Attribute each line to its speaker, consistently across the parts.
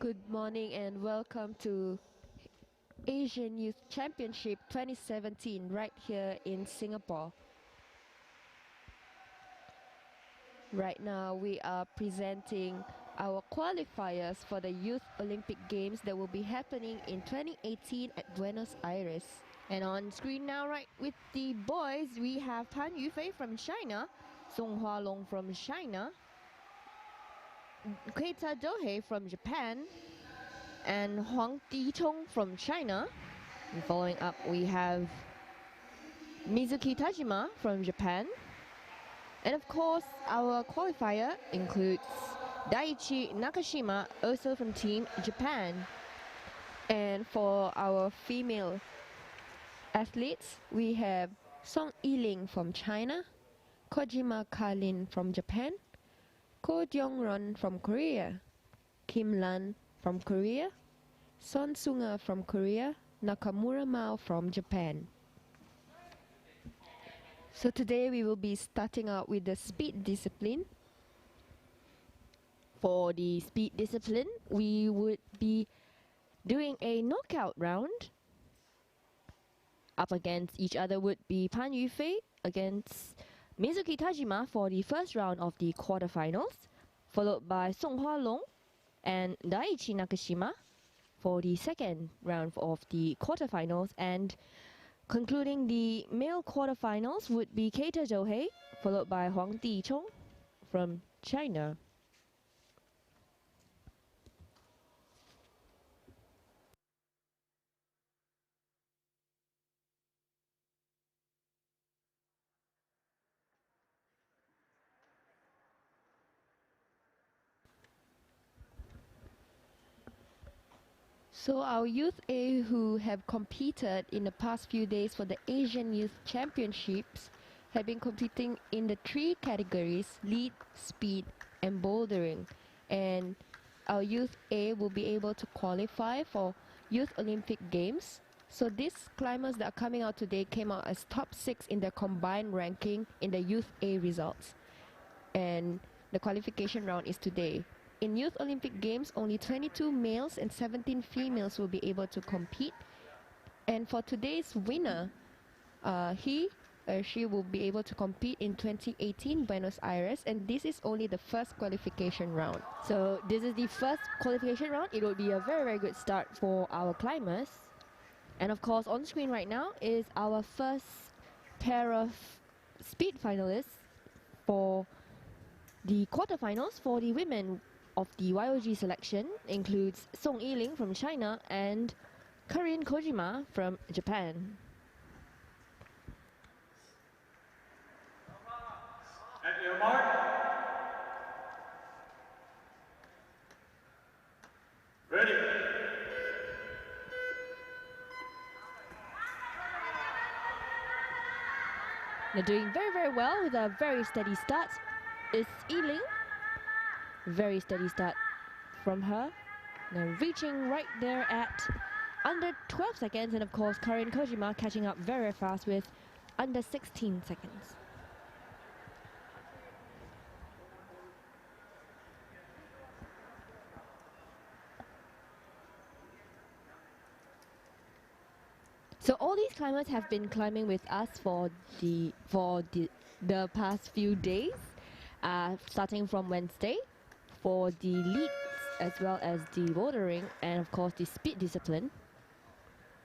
Speaker 1: Good morning and welcome to Asian Youth Championship 2017 right here in Singapore. Right now we are presenting our qualifiers for the Youth Olympic Games that will be happening in 2018 at Buenos Aires.
Speaker 2: And on screen now, right, with the boys, we have Pan Yufei from China, Song Hualong from China, Keita Dohei from Japan, and Huang Dichong from China. And following up, we have Mizuki Tajima from Japan. And of course, our qualifier includes Daiichi Nakashima, also from Team Japan.
Speaker 1: And for our female athletes, we have Song Yiling from China, Kojima Kalin from Japan, Ko Ryong-ron from Korea, Kim Lan from Korea, Son Sunga from Korea, Nakamura Mao from Japan. So today we will be starting out with the speed discipline.
Speaker 2: For the speed discipline, we would be doing a knockout round. Up against each other would be Pan Yufei against Mizuki Tajima for the first round of the quarterfinals, followed by Song Hualong and Daiichi Nakashima for the second round of the quarterfinals, and concluding the male quarterfinals would be Keita Dohei, followed by Huang Dichong from China.
Speaker 1: So our Youth A who have competed in the past few days for the Asian Youth Championships have been competing in the three categories: lead, speed and bouldering. And our Youth A will be able to qualify for Youth Olympic Games. So these climbers that are coming out today came out as top 6 in the combined ranking in the Youth A results. And the qualification round is today. In Youth Olympic Games, only 22 males and 17 females will be able to compete. And for today's winner, he or she will be able to compete in 2018 Buenos Aires, and this is only the first qualification round.
Speaker 2: So this is the first qualification round. It will be a very good start for our climbers. And of course, on screen right now is our first pair of speed finalists for the quarterfinals. For the women of the YOG selection includes Song Yiling from China and Karin Kojima from Japan.
Speaker 3: At your mark. Ready.
Speaker 2: They're doing very well with a very steady start. Is Yiling. Very steady start from her. Now reaching right there at under 12 seconds, and of course Karin Kojima catching up very fast with under 16 seconds. So all these climbers have been climbing with us for the past few days, starting from Wednesday, for the leads as well as the bouldering and of course the speed discipline.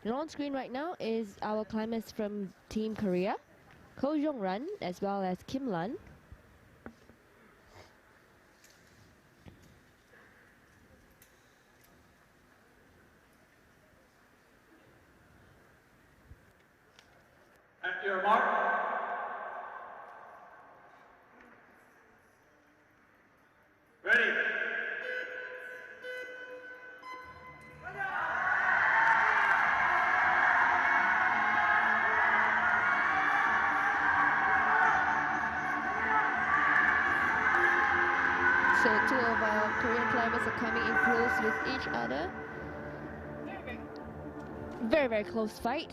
Speaker 2: And on screen right now is our climbers from Team Korea, Ko Ryong-ran as well as Kim Lan.
Speaker 3: At your mark. Ready.
Speaker 1: So two of our Korean climbers are coming in close with each other.
Speaker 2: Very close fight.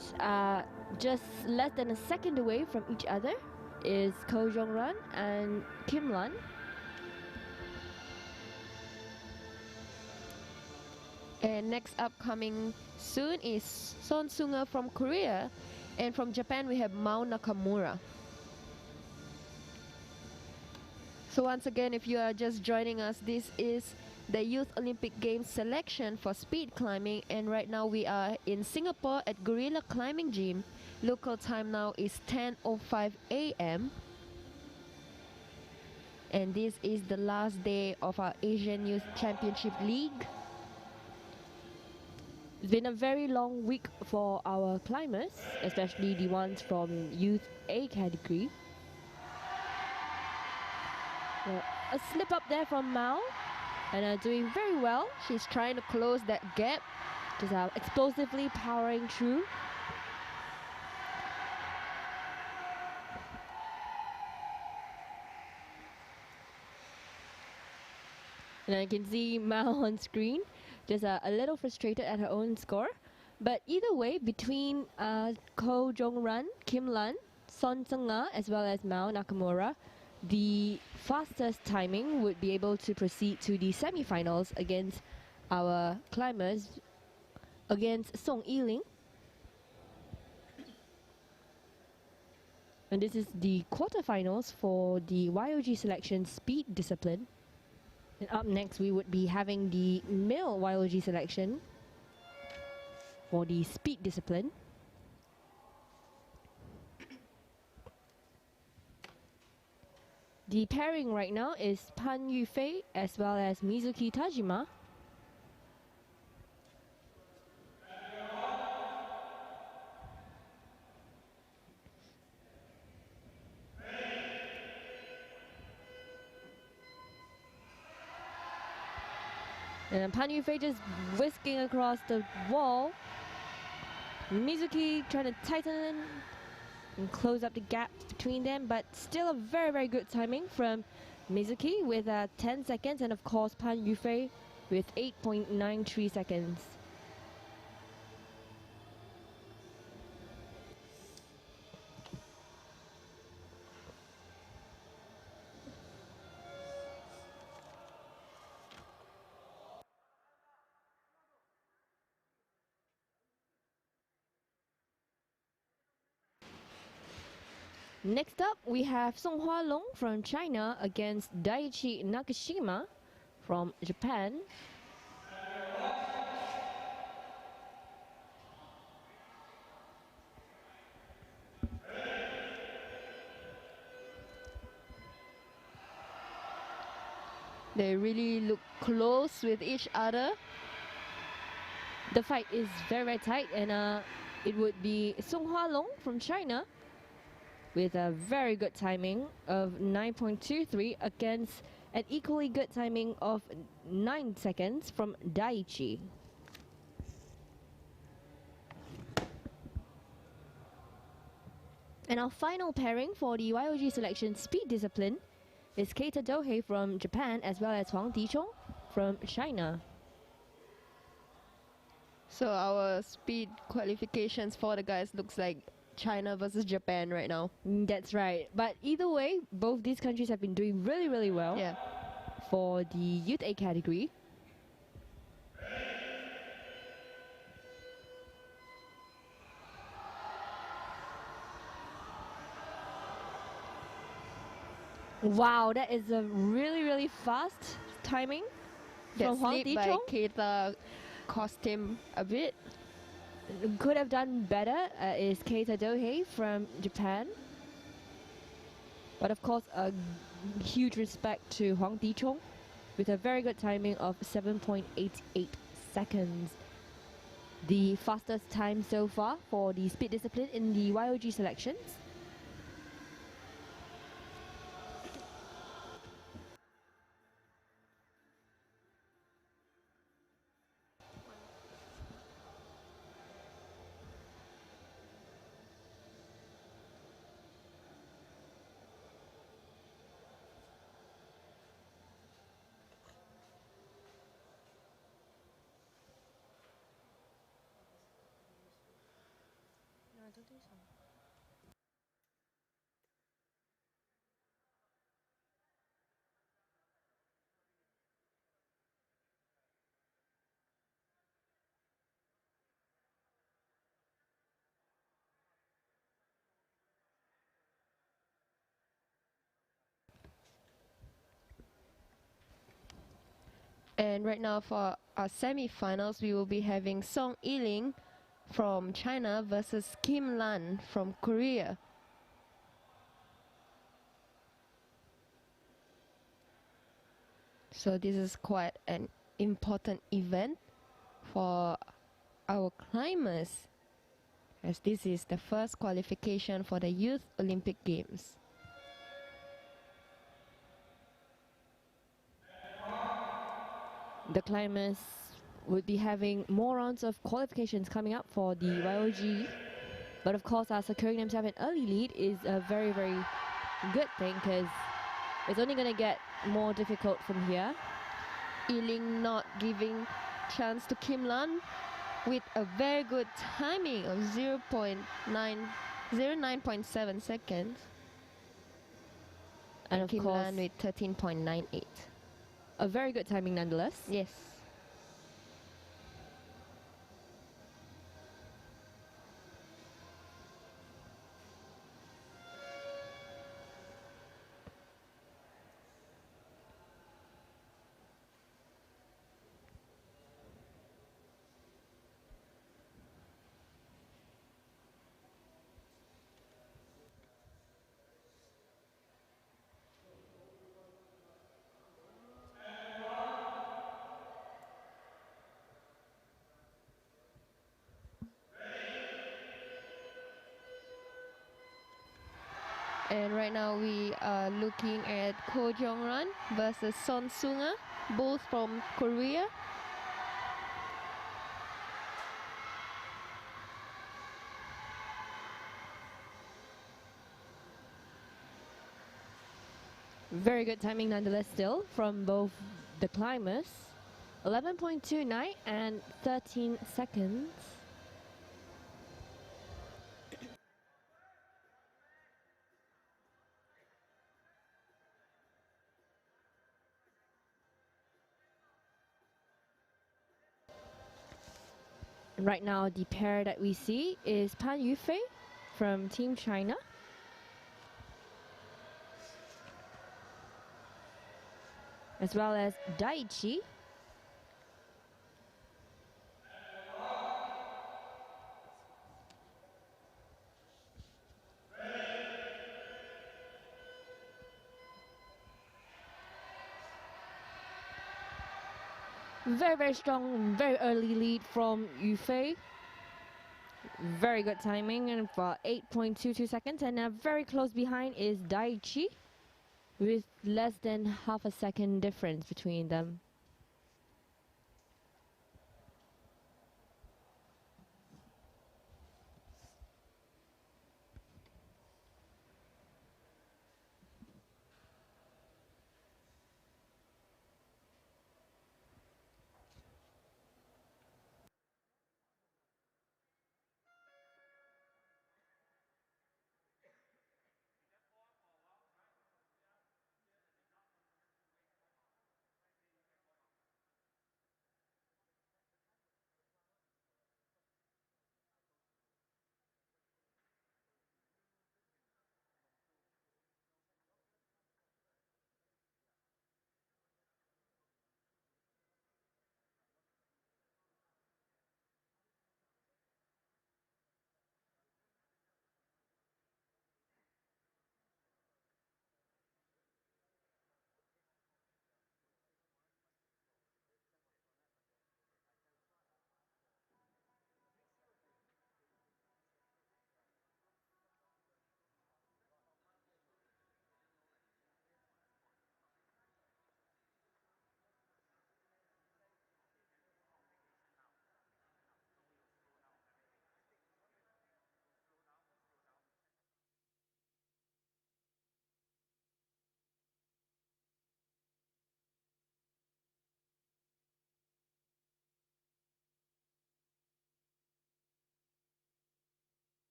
Speaker 2: Just less than a second away from each other is Ko Ryong-ran and Kim Lan.
Speaker 1: And next up coming soon is Son Sunga from Korea. And from Japan we have Mao Nakamura. So once again, if you are just joining us, this is the Youth Olympic Games selection for speed climbing, and right now we are in Singapore at Gorilla Climbing Gym. Local time now is 10:05 a.m. and this is the last day of our Asian Youth Championship League.
Speaker 2: It's been a very long week for our climbers, especially the ones from Youth A category. A slip up there from Mao, and doing very well.
Speaker 1: She's trying to close that gap.
Speaker 2: Just explosively powering through. And I can see Mao on screen, just a little frustrated at her own score. But either way, between Ko Jong-ran, Kim Lan, Son Seung-ah, as well as Mao Nakamura, the fastest timing would be able to proceed to the semi-finals against our climbers, against Song Yiling. And this is the quarterfinals for the YOG selection speed discipline. And up next, we would be having the male YOG selection for the speed discipline. The pairing right now is Pan Yufei as well as Mizuki Tajima. And Pan Yufei just whisking across the wall. Mizuki trying to tighten and close up the gap between them, but still a very, very good timing from Mizuki with 10 seconds, and of course Pan Yufei with 8.93 seconds. Next up, we have Song Hua Long from China against Daiichi Nakashima from Japan.
Speaker 1: They really look close with each other.
Speaker 2: The fight is very, very tight, and it would be Song Hua Long from China with a very good timing of 9.23 against an equally good timing of 9 seconds from Daiichi. And our final pairing for the YOG selection speed discipline is Keita Dohei from Japan as well as Huang Dichong from China.
Speaker 1: So our speed qualifications for the guys looks like China versus Japan right now.
Speaker 2: That's right. But either way, both these countries have been doing really, really well for the Youth A category. Wow, that is a really, really fast timing from Huang
Speaker 1: Slip by
Speaker 2: Dichong.
Speaker 1: Keita cost him a bit.
Speaker 2: Could have done better is Keita Dohei from Japan. But of course, a huge respect to Huang Dichong with a very good timing of 7.88 seconds. The fastest time so far for the speed discipline in the YOG selections. No, I don't think so.
Speaker 1: And right now for our semi-finals, we will be having Song Yiling from China versus Kim Lan from Korea. So this is quite an important event for our climbers, as this is the first qualification for the Youth Olympic Games.
Speaker 2: The climbers would be having more rounds of qualifications coming up for the YOG. But of course, securing themselves an early lead is a very, very good thing, because it's only going to get more difficult from here.
Speaker 1: Yiling not giving chance to Kim Lan with a very good timing of 09.7 seconds.
Speaker 2: And of
Speaker 1: Kim
Speaker 2: course,
Speaker 1: Lan with 13.98.
Speaker 2: a very good timing nonetheless.
Speaker 1: Yes. And right now we are looking at Ko Jong-ran versus Son Sung-ah, both from Korea.
Speaker 2: Very good timing nonetheless still from both the climbers. 11.29 and 13 seconds. Right now, the pair that we see is Pan Yufei from Team China, as well as Daichi very, very strong, very early lead from Yufei. Very good timing, and for 8.22 seconds, and very close behind is Daichi with less than half a second difference between them.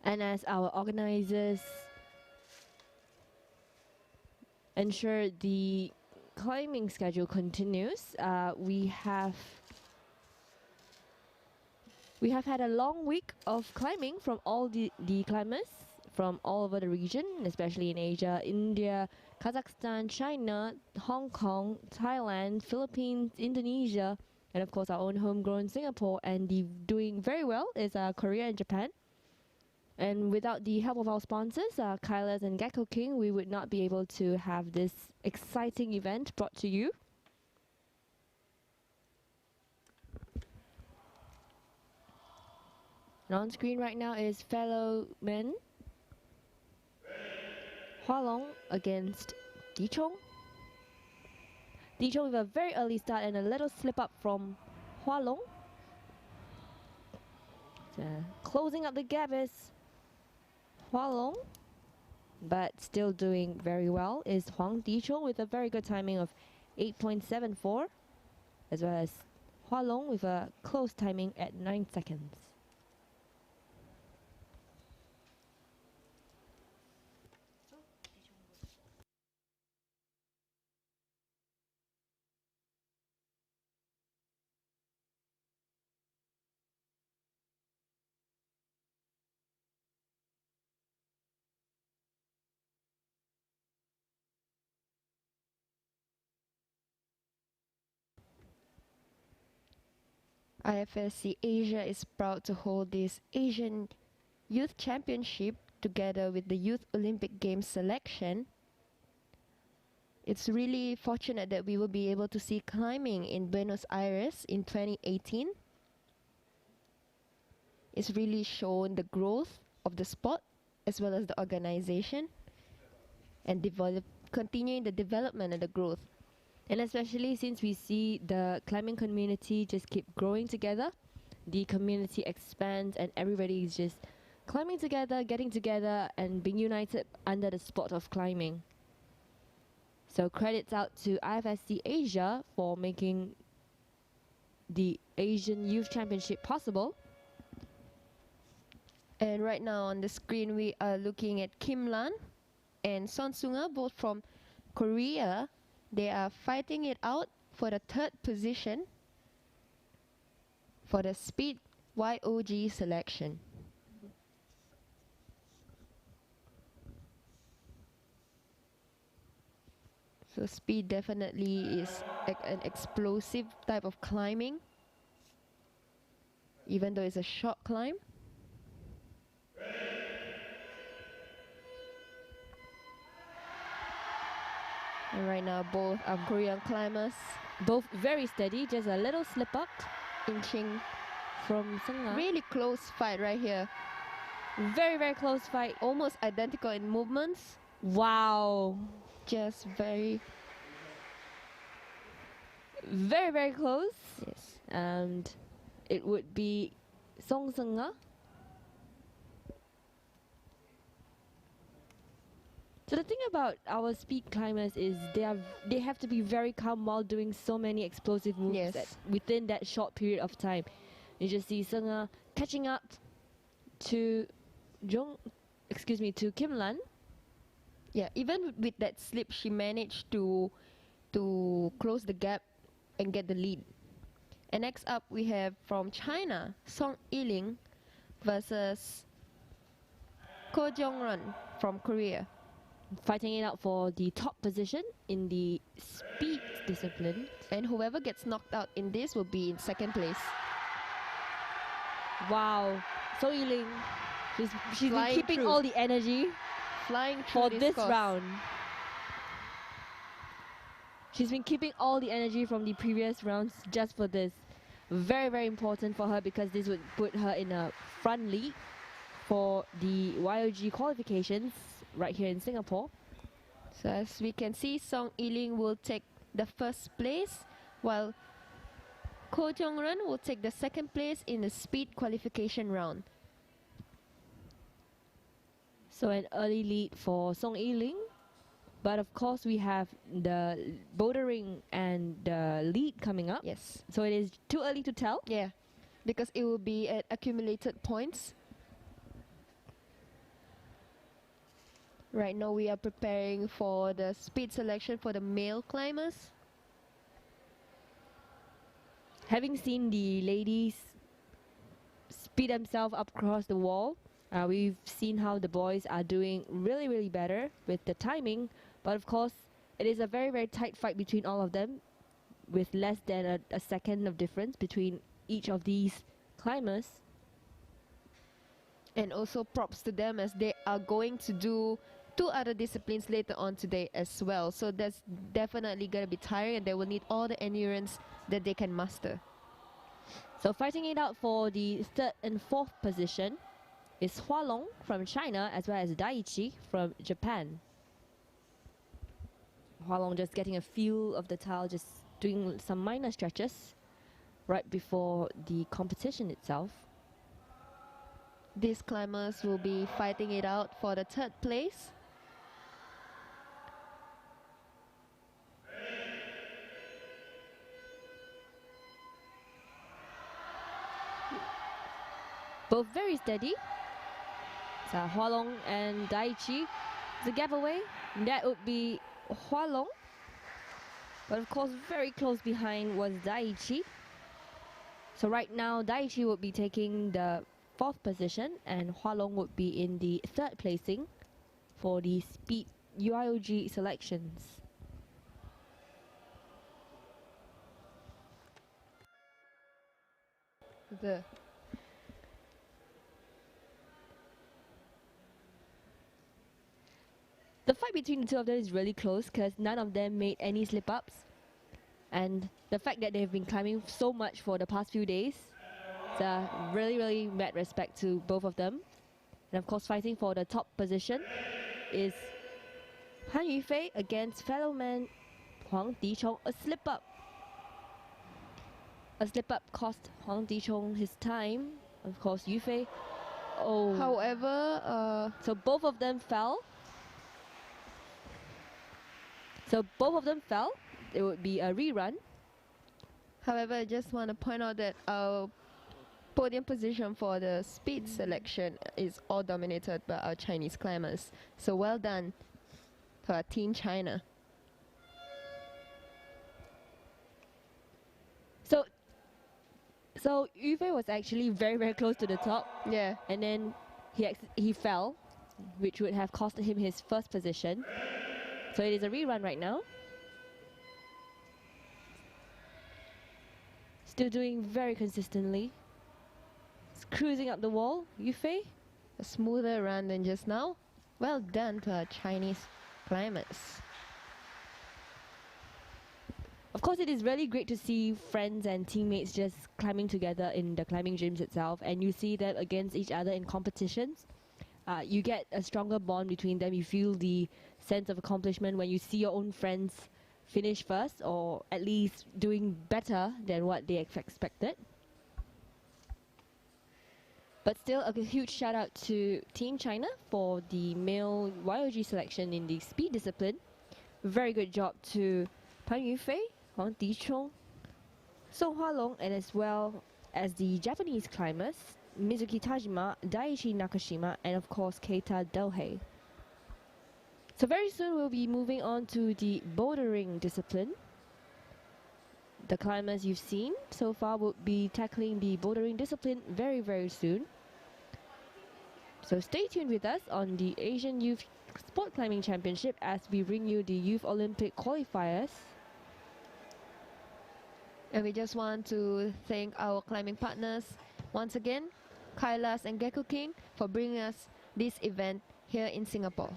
Speaker 2: And as our organizers ensure the climbing schedule continues, we have had a long week of climbing from all the climbers from all over the region, especially in Asia, India, Kazakhstan, China, Hong Kong, Thailand, Philippines, Indonesia, and of course our own homegrown Singapore. And the doing very well is Korea and Japan. And without the help of our sponsors, Kylas and Gecko King, we would not be able to have this exciting event brought to you. And on screen right now is fellow men Hua Long against Di Chong. Di Chong with a very early start and a little slip up from Hua Long. Closing up the gap is Hua Long, but still doing very well is Huang Di Chong with a very good timing of 8.74, as well as Hua Long with a close timing at 9 seconds.
Speaker 1: IFSC Asia is proud to hold this Asian Youth Championship together with the Youth Olympic Games selection. It's really fortunate that we will be able to see climbing in Buenos Aires in 2018. It's really shown the growth of the sport as well as the organization and continuing the development and the growth.
Speaker 2: And especially since we see the climbing community just keep growing together, the community expands and everybody is just climbing together, getting together and being united under the sport of climbing. So credits out to IFSC Asia for making the Asian Youth Championship possible.
Speaker 1: And right now on the screen we are looking at Kim Lan and Son Sunga, both from Korea. They are fighting it out for the third position for the Speed YOG selection. So speed definitely is an explosive type of climbing, even though it's a short climb. And right now both are Korean climbers,
Speaker 2: Both very steady, just a little slip up
Speaker 1: inching.
Speaker 2: from Sunga.
Speaker 1: Really close fight right here.
Speaker 2: Very, very close fight.
Speaker 1: Almost identical in movements.
Speaker 2: Wow.
Speaker 1: Just very,
Speaker 2: Very, very close.
Speaker 1: yes.
Speaker 2: And it would be Song Sunga. So the thing about our speed climbers is they have to be very calm while doing so many explosive moves
Speaker 1: Yes.
Speaker 2: within that short period of time. You just see Sunga catching up to to Kim Lan.
Speaker 1: Yeah, even with that slip, she managed to close the gap and get the lead. And next up, we have from China, Song Yiling versus Ko Jong-run from Korea.
Speaker 2: Fighting it out for the top position in the speed discipline.
Speaker 1: And whoever gets knocked out in this will be in second place.
Speaker 2: Wow, So Yiling, she's been
Speaker 1: Flying
Speaker 2: keeping
Speaker 1: through.
Speaker 2: all the energy
Speaker 1: Flying through
Speaker 2: for
Speaker 1: this
Speaker 2: this
Speaker 1: course.
Speaker 2: round. She's been keeping all the energy from the previous rounds just for this. Very, very important for her because this would put her in a front lead for the YOG qualifications right here in Singapore.
Speaker 1: So as we can see, Song Yiling will take the first place, while Ko Jong-run will take the second place in the speed qualification round.
Speaker 2: So an early lead for Song Yiling. But of course we have the bouldering and the lead coming up.
Speaker 1: Yes.
Speaker 2: So it is too early to tell.
Speaker 1: Yeah, because it will be at accumulated points. Right now we are preparing for the speed selection for the male climbers.
Speaker 2: Having seen the ladies speed themselves up across the wall, we've seen how the boys are doing really better with the timing, but of course it is a very tight fight between all of them, with less than a second of difference between each of these climbers.
Speaker 1: And also props to them as they are going to do 2 other disciplines later on today as well. So that's definitely going to be tiring, and they will need all the endurance that they can muster.
Speaker 2: So fighting it out for the 3rd and 4th position is Hualong from China, as well as Daiichi from Japan. Hualong just getting a feel of the tile, just doing some minor stretches right before the competition itself.
Speaker 1: These climbers will be fighting it out for the 3rd place.
Speaker 2: Both very steady. So Hualong and Daiichi. The gap away, that would be Hualong. But of course, very close behind was Daiichi. So right now, Daiichi would be taking the 4th position, and Hualong would be in the 3rd placing for the speed UIOG selections. The fight between the two of them is really close because none of them made any slip-ups. And the fact that they've been climbing so much for the past few days, it's a really mad respect to both of them. And of course, fighting for the top position is Han Yufei against fellow man Huang Dichong. A slip-up. A slip-up cost Huang Dichong his time. Of course, Yufei. Oh.
Speaker 1: However,
Speaker 2: So both of them fell. It would be a rerun.
Speaker 1: however, I just want to point out that our podium position for the speed selection is all dominated by our Chinese climbers. So well done to our Team China.
Speaker 2: So Yufei was actually very close to the top,
Speaker 1: Yeah.
Speaker 2: and then he fell, which would have cost him his 1st position. So it is a rerun right now. Still doing very consistently. It's cruising up the wall, Yufei.
Speaker 1: A smoother run than just now. Well done to our Chinese climbers.
Speaker 2: Of course, it is really great to see friends and teammates just climbing together in the climbing gyms itself, and you see them against each other in competitions. You get a stronger bond between them. You feel the sense of accomplishment when you see your own friends finish first, or at least doing better than what they expected. But still, a huge shout out to Team China for the male YOG selection in the speed discipline. Very good job to Pan Yufei, Huang Dichong, Song Hualong, and as well as the Japanese climbers, Mizuki Tajima, Daiichi Nakashima, and of course Keita Delhey. So very soon we'll be moving on to the bouldering discipline. The climbers you've seen so far will be tackling the bouldering discipline very soon. So stay tuned with us on the Asian Youth Sport Climbing Championship as we bring you the Youth Olympic qualifiers.
Speaker 1: And we just want to thank our climbing partners once again, Kailas and Gekko King, for bringing us this event here in Singapore.